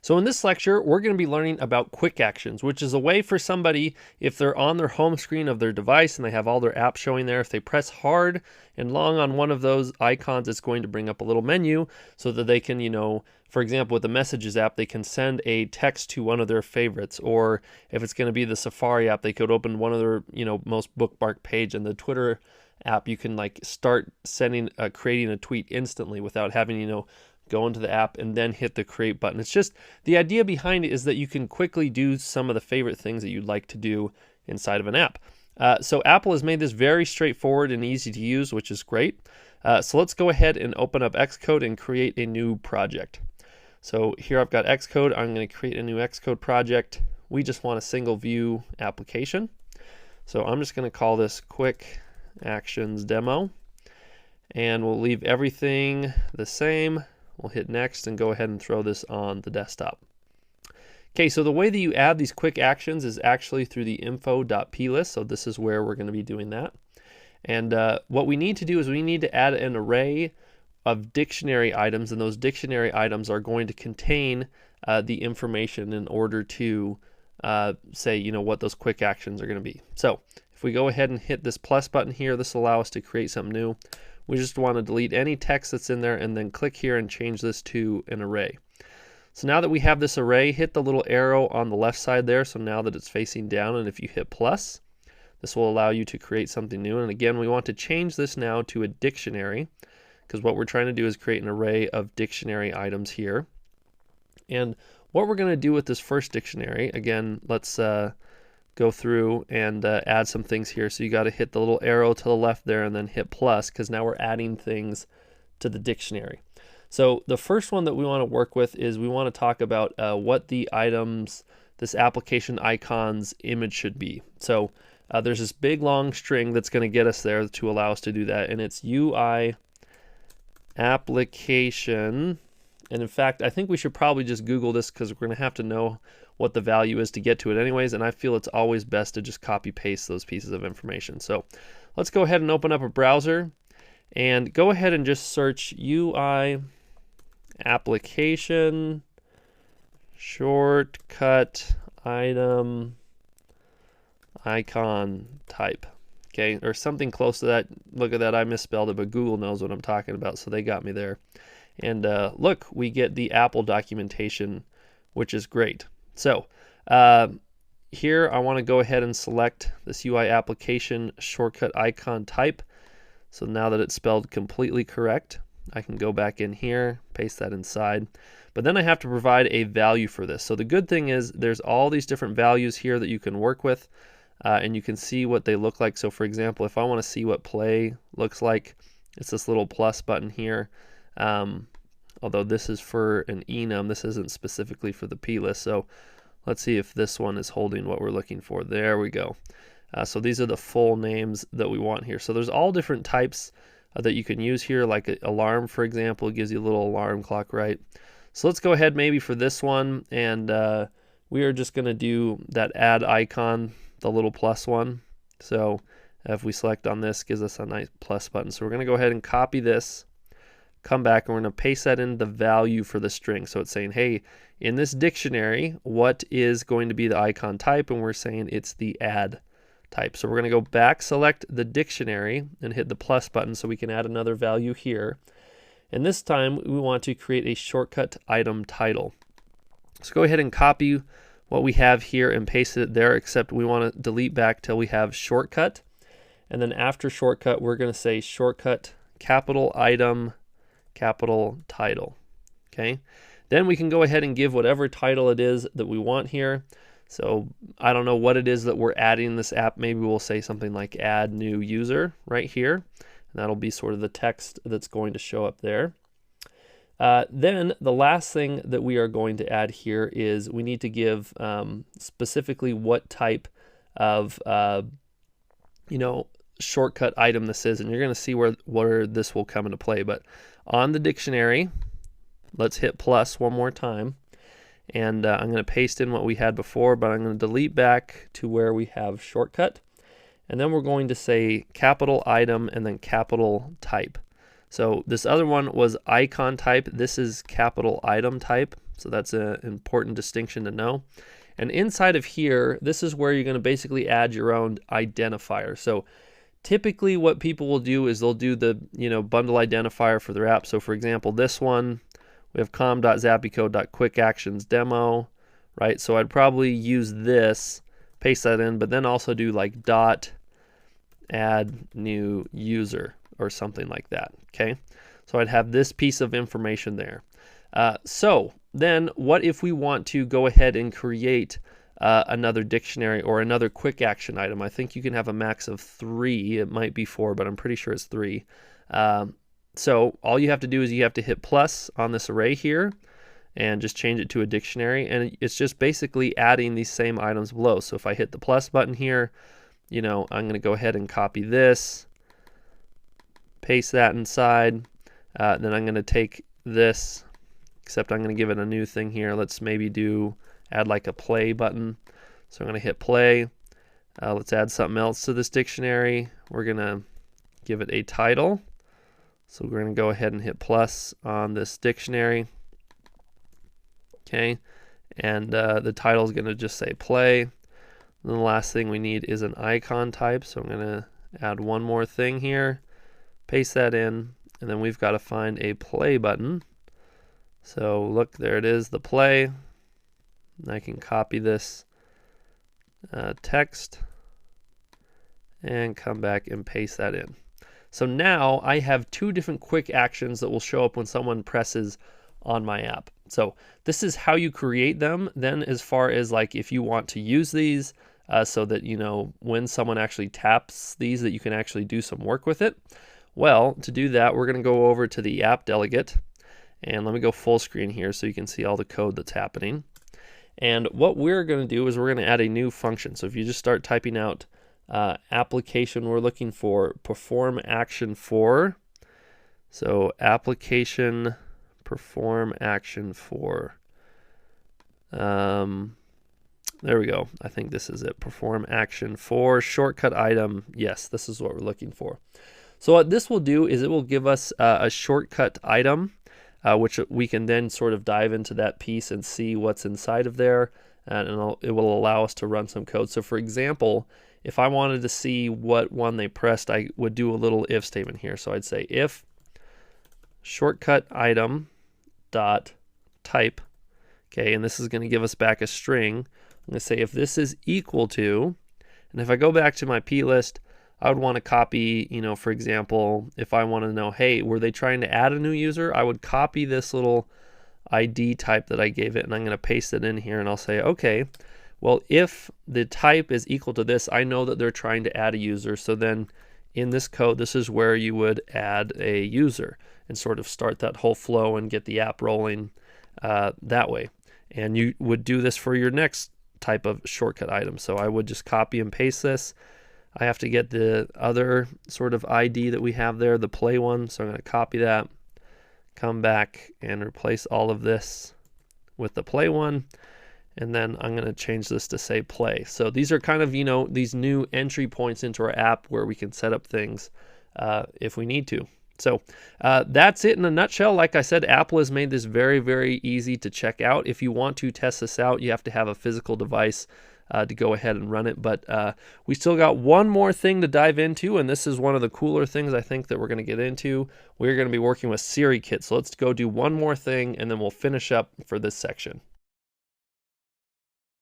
So in this lecture, we're going to be learning about quick actions, which is a way for somebody, if they're on their home screen of their device and they have all their apps showing there, if they press hard and long on one of those icons, it's going to bring up a little menu so that they can, for example, with the Messages app, they can send a text to one of their favorites. Or if it's going to be the Safari app, they could open one of their, most bookmarked page. And the Twitter app, you can start creating a tweet instantly without having, go into the app and then hit the create button. It's just the idea behind it is that you can quickly do some of the favorite things that you'd like to do inside of an app. So Apple has made this very straightforward and easy to use, which is great. So let's go ahead and open up Xcode and create a new project. So here I've got Xcode. I'm going to create a new Xcode project. We just want a single view application. So I'm just going to call this Quick Actions Demo. And we'll leave everything the same. We'll hit next and go ahead and throw this on the desktop. Okay, so the way that you add these quick actions is actually through the info.plist. So this is where we're going to be doing that. And what we need to do is we need to add an array of dictionary items, and those dictionary items are going to contain the information in order to say, what those quick actions are going to be. So if we go ahead and hit this plus button here, this will allow us to create something new. We just want to delete any text that's in there and then click here and change this to an array. So now that we have this array, hit the little arrow on the left side there. So now that it's facing down, and if you hit plus, this will allow you to create something new. And again, we want to change this now to a dictionary, because what we're trying to do is create an array of dictionary items here. And what we're going to do with this first dictionary, again, let's go through and add some things here. So you got to hit the little arrow to the left there and then hit plus, because now we're adding things to the dictionary. So the first one that we want to work with is we want to talk about what the items, this application icon's image should be. So there's this big long string that's going to get us there to allow us to do that, and it's UI application. And in fact, I think we should probably just Google this, because we're going to have to know what the value is to get to it anyways, and I feel it's always best to just copy paste those pieces of information. So let's go ahead and open up a browser and go ahead and just search UI application shortcut item icon type. Okay, or something close to that. Look at that, I misspelled it, but Google knows what I'm talking about, so they got me there. And look, we get the Apple documentation, which is great. So here I want to go ahead and select this UI application shortcut icon type. So now that it's spelled completely correct, I can go back in here, paste that inside. But then I have to provide a value for this. So the good thing is there's all these different values here that you can work with, and you can see what they look like. So for example, if I want to see what play looks like, it's this little plus button here. Although this is for an enum, this isn't specifically for the plist. So let's see if this one is holding what we're looking for. There we go. So these are the full names that we want here. So there's all different types that you can use here, like an alarm, for example. It gives you a little alarm clock, right? So let's go ahead maybe for this one, and we are just going to do that add icon, the little plus one. So if we select on this, gives us a nice plus button. So we're going to go ahead and copy this, come back, and we're going to paste that in the value for the string. So it's saying, hey, in this dictionary, what is going to be the icon type? And we're saying it's the add type. So we're going to go back, select the dictionary, and hit the plus button so we can add another value here. And this time we want to create a shortcut item title. So go ahead and copy what we have here and paste it there, except we want to delete back till we have shortcut. And then after shortcut, we're going to say shortcut capital item capital title. Okay, then we can go ahead and give whatever title it is that we want here. So I don't know what it is that we're adding in this app. Maybe we'll say something like add new user right here, and that'll be sort of the text that's going to show up there. Then the last thing that we are going to add here is we need to give specifically what type of shortcut item this is, and you're going to see where this will come into play. But on the dictionary, let's hit plus one more time, and I'm going to paste in what we had before, but I'm going to delete back to where we have shortcut, and then we're going to say capital item and then capital type. So this other one was icon type. This is capital item type. So that's an important distinction to know. And inside of here, this is where you're going to basically add your own identifier. So typically what people will do is they'll do the bundle identifier for their app. So for example, this one, we have com.zappycode.quickactionsdemo, right? So I'd probably use this, paste that in, but then also do like dot add new user or something like that, okay? So I'd have this piece of information there. So then what if we want to go ahead and create another dictionary or another quick action item? I think you can have a max of 3. It might be 4, but I'm pretty sure it's 3. So all you have to do is you have to hit plus on this array here and just change it to a dictionary, and it's just basically adding these same items below. So if I hit the plus button here, I'm going to go ahead and copy this, paste that inside, then I'm going to take this, except I'm going to give it a new thing here. Let's maybe add like a play button. So I'm going to hit play. Let's add something else to this dictionary. We're going to give it a title. So we're going to go ahead and hit plus on this dictionary. Okay, and the title is going to just say play. And the last thing we need is an icon type. So I'm going to add one more thing here, paste that in, and then we've got to find a play button. So look, there it is, the play. And I can copy this text and come back and paste that in. So now I have 2 different quick actions that will show up when someone presses on my app. So this is how you create them. Then as far as like if you want to use these so that when someone actually taps these that you can actually do some work with it. Well, to do that, we're going to go over to the app delegate, and let me go full screen here so you can see all the code that's happening. And what we're going to do is we're going to add a new function. So if you just start typing out application, we're looking for perform action for. So application perform action for. There we go. I think this is it. Perform action for shortcut item. Yes, this is what we're looking for. So what this will do is it will give us a shortcut item, which we can then sort of dive into that piece and see what's inside of there, and it will allow us to run some code. So for example, if I wanted to see what one they pressed, I would do a little if statement here. So I'd say if shortcut item dot type, okay, and this is going to give us back a string. I'm going to say if this is equal to, and if I go back to my plist, I would want to copy, for example, if I want to know, hey, were they trying to add a new user? I would copy this little ID type that I gave it, and I'm going to paste it in here, and I'll say, okay, well, if the type is equal to this, I know that they're trying to add a user. So then in this code, this is where you would add a user and sort of start that whole flow and get the app rolling that way. And you would do this for your next type of shortcut item. So I would just copy and paste this. I have to get the other sort of ID that we have there, the play one. So I'm going to copy that, come back and replace all of this with the play one. And then I'm going to change this to say play. So these are kind of, these new entry points into our app where we can set up things if we need to. So that's it in a nutshell. Like I said, Apple has made this very, very easy to check out. If you want to test this out, you have to have a physical device to go ahead and run it. But we still got one more thing to dive into, and this is one of the cooler things I think that we're going to get into. We're going to be working with SiriKit. So let's go do one more thing, and then we'll finish up for this section.